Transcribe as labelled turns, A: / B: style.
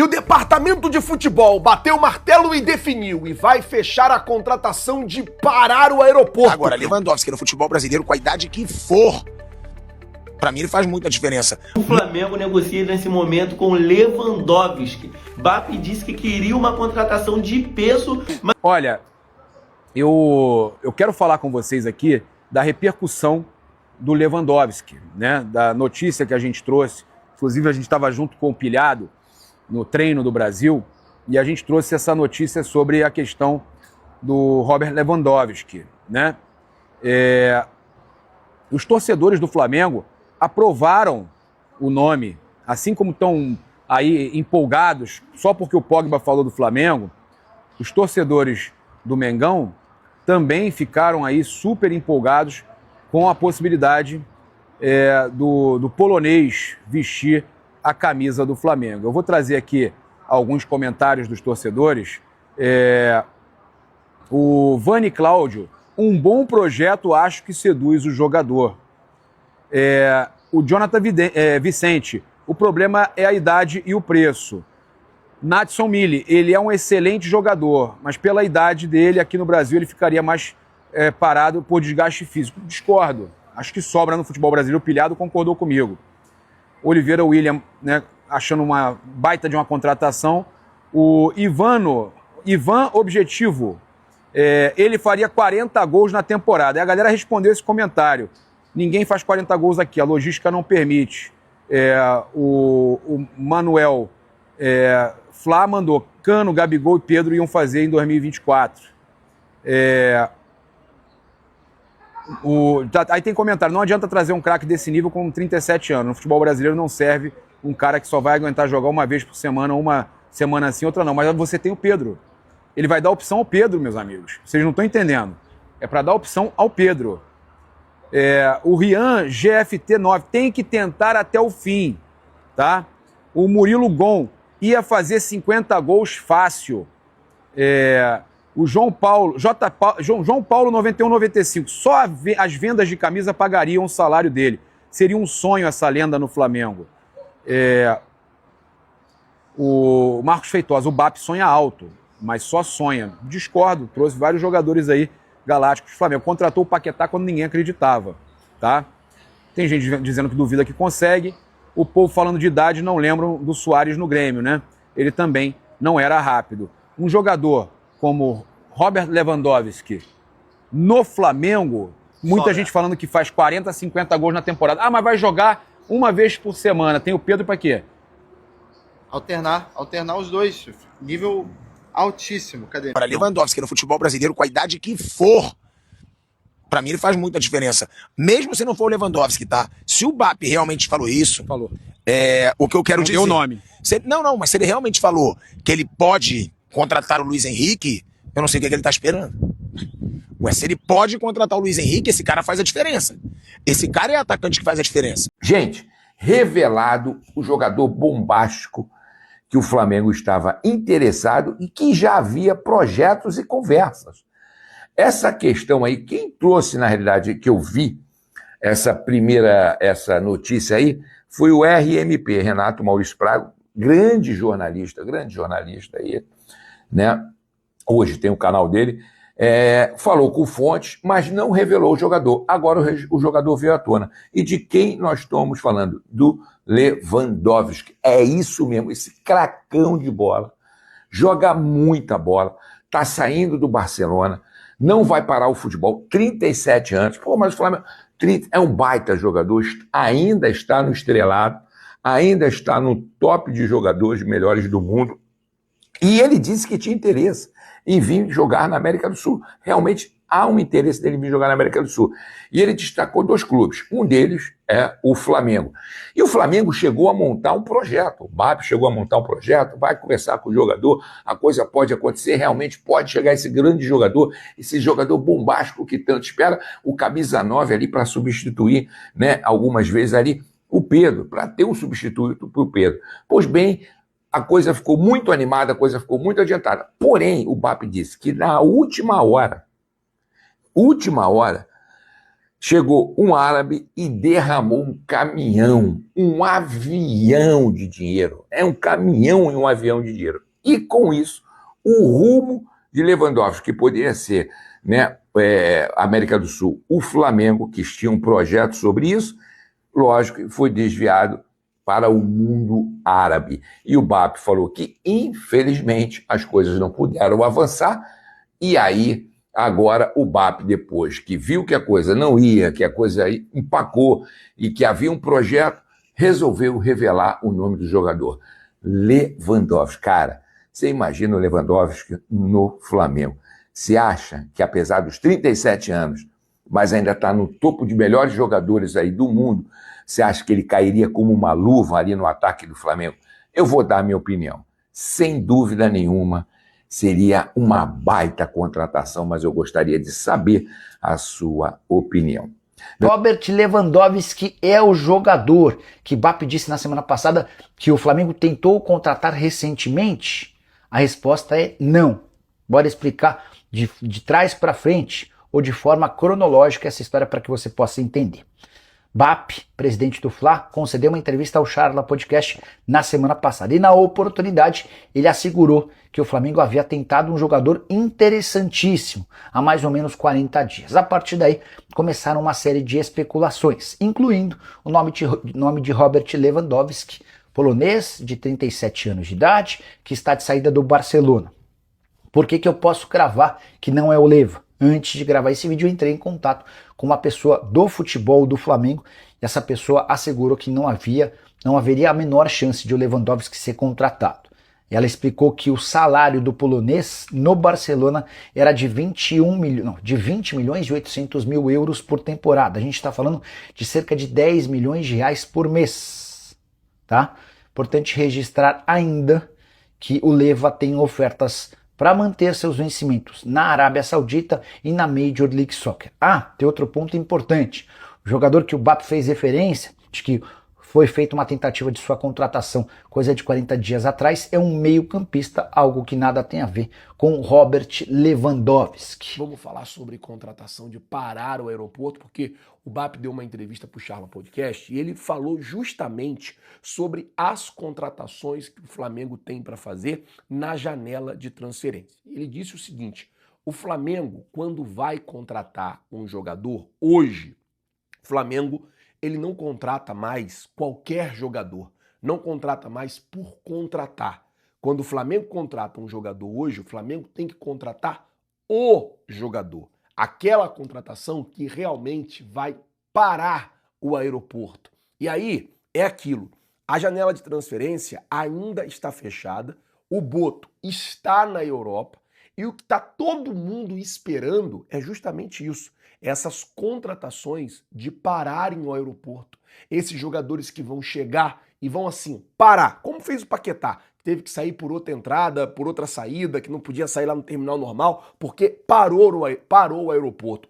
A: E o departamento de futebol bateu o martelo e definiu, e vai fechar a contratação de parar o aeroporto.
B: Agora, Lewandowski no futebol brasileiro, com a idade que for, pra mim ele faz muita diferença.
C: O Flamengo negocia nesse momento com Lewandowski. Bap disse que queria uma contratação de peso, mas...
D: Olha, eu quero falar com vocês aqui da repercussão do Lewandowski, né? Da notícia que a gente trouxe. Inclusive, a gente estava junto com o Pilhado no treino do Brasil e a gente trouxe essa notícia sobre a questão do Robert Lewandowski, né? Os torcedores do Flamengo aprovaram o nome, assim como estão aí empolgados, só porque o Pogba falou do Flamengo, os torcedores do Mengão também ficaram aí super empolgados com a possibilidade do polonês vestir a camisa do Flamengo. Eu vou trazer aqui alguns comentários dos torcedores. O Vani Cláudio, um bom projeto, acho que seduz o jogador. O Jonathan Vicente, o problema é a idade e o preço. Natson Mille, ele é um excelente jogador, mas pela idade dele, aqui no Brasil, ele ficaria mais parado por desgaste físico. Discordo. Acho que sobra no futebol brasileiro. O Pilhado concordou comigo. Oliveira William, né, achando uma baita de uma contratação. O Ivan Objetivo, ele faria 40 gols na temporada. E a galera respondeu esse comentário. Ninguém faz 40 gols aqui, a logística não permite. O Manuel Flá mandou: Cano, Gabigol e Pedro iam fazer em 2024. Aí tem comentário: não adianta trazer um craque desse nível com 37 anos. No futebol brasileiro não serve um cara que só vai aguentar jogar uma vez por semana, uma semana assim, outra não. Mas você tem o Pedro. Ele vai dar opção ao Pedro, meus amigos. Vocês não estão entendendo. É para dar opção ao Pedro. O Rian GFT9 tem que tentar até o fim, tá? O Murilo Gon ia fazer 50 gols fácil. O João Paulo, João Paulo 9195, só as vendas de camisa pagariam o salário dele. Seria um sonho essa lenda no Flamengo. O Marcos Feitosa, o BAP sonha alto, mas só sonha. Discordo, trouxe vários jogadores aí galácticos do Flamengo. Contratou o Paquetá quando ninguém acreditava, tá? Tem gente dizendo que duvida que consegue. O povo falando de idade não lembram do Suárez no Grêmio, né? Ele também não era rápido. Um jogador como Robert Lewandowski no Flamengo, muita gente falando que faz 40, 50 gols na temporada. Ah, mas vai jogar uma vez por semana. Tem o Pedro para quê?
E: Alternar os dois. Nível altíssimo. Cadê?
B: Para Lewandowski no futebol brasileiro, com a idade que for, pra mim ele faz muita diferença. Mesmo se não for o Lewandowski, tá? Se o Bap realmente falou isso, o que eu quero dizer...
D: Não deu o nome.
B: Mas se ele realmente falou que ele pode contratar o Luiz Henrique, eu não sei o que ele tá esperando. Ué, se ele pode contratar o Luiz Henrique, esse cara faz a diferença. Esse cara é atacante que faz a diferença.
F: Gente, revelado o jogador bombástico que o Flamengo estava interessado e que já havia projetos e conversas. Essa questão aí, quem trouxe, na realidade, que eu vi essa notícia aí, foi o RMP, Renato Maurício Prado, grande jornalista aí, né? Hoje tem o canal dele, falou com fontes, mas não revelou o jogador. Agora o jogador veio à tona. E de quem nós estamos falando? Do Lewandowski. É isso mesmo, esse cracão de bola, joga muita bola, tá saindo do Barcelona, não vai parar o futebol, 37 anos. Pô, mas o Flamengo é um baita jogador, ainda está no estrelado, ainda está no top de jogadores melhores do mundo. E ele disse que tinha interesse em vir jogar na América do Sul. Realmente há um interesse dele vir jogar na América do Sul. E ele destacou 2 clubes. Um deles é o Flamengo. E o Flamengo chegou a montar um projeto. O BAP chegou a montar um projeto, vai conversar com o jogador, a coisa pode acontecer, realmente pode chegar esse grande jogador, esse jogador bombástico que tanto espera, o camisa 9 ali para substituir, né, algumas vezes ali o Pedro, para ter um substituto para o Pedro. Pois bem, a coisa ficou muito animada, a coisa ficou muito adiantada. Porém, o BAP disse que na última hora, Chegou um árabe e derramou um caminhão, um avião de dinheiro. É um caminhão e um avião de dinheiro. E com isso, o rumo de Lewandowski, que poderia ser, né, América do Sul, o Flamengo, que tinha um projeto sobre isso, lógico, foi desviado para o mundo árabe. E o BAP falou que, infelizmente, as coisas não puderam avançar, e aí, agora, o BAP, depois que viu que a coisa não ia, que a coisa empacou e que havia um projeto, resolveu revelar o nome do jogador, Lewandowski. Cara, você imagina o Lewandowski no Flamengo. Você acha que, apesar dos 37 anos, mas ainda está no topo de melhores jogadores aí do mundo, você acha que ele cairia como uma luva ali no ataque do Flamengo? Eu vou dar a minha opinião. Sem dúvida nenhuma, seria uma baita contratação, mas eu gostaria de saber a sua opinião.
G: Robert Lewandowski é o jogador que BAP disse na semana passada que o Flamengo tentou contratar recentemente. A resposta é não. Bora explicar de trás para frente ou de forma cronológica essa história para que você possa entender. BAP, presidente do Fla, concedeu uma entrevista ao Charla Podcast na semana passada e na oportunidade ele assegurou que o Flamengo havia tentado um jogador interessantíssimo há mais ou menos 40 dias. A partir daí começaram uma série de especulações, incluindo o nome de Robert Lewandowski, polonês de 37 anos de idade, que está de saída do Barcelona. Por que eu posso cravar que não é o Leva? Antes de gravar esse vídeo, eu entrei em contato com uma pessoa do futebol do Flamengo e essa pessoa assegurou que não haveria a menor chance de o Lewandowski ser contratado. Ela explicou que o salário do polonês no Barcelona era de 20 milhões e 800 mil euros por temporada. A gente está falando de cerca de 10 milhões de reais por mês. Tá? Importante registrar ainda que o Leva tem ofertas para manter seus vencimentos na Arábia Saudita e na Major League Soccer. Tem outro ponto importante. O jogador que o BAP fez referência, de que foi feita uma tentativa de sua contratação coisa de 40 dias atrás, é um meio-campista, algo que nada tem a ver com Robert Lewandowski.
A: Vamos falar sobre contratação de parar o aeroporto, porque o BAP deu uma entrevista para o Charla Podcast e ele falou justamente sobre as contratações que o Flamengo tem para fazer na janela de transferência. Ele disse o seguinte: o Flamengo, quando vai contratar um jogador, hoje, o Flamengo ele não contrata mais qualquer jogador, não contrata mais por contratar. Quando o Flamengo contrata um jogador hoje, o Flamengo tem que contratar o jogador. Aquela contratação que realmente vai parar o aeroporto. E aí é aquilo, a janela de transferência ainda está fechada, o Boto está na Europa e o que está todo mundo esperando é justamente isso. Essas contratações de pararem o aeroporto. Esses jogadores que vão chegar e vão assim, parar, como fez o Paquetá, que teve que sair por outra entrada, por outra saída, que não podia sair lá no terminal normal, porque parou o aeroporto.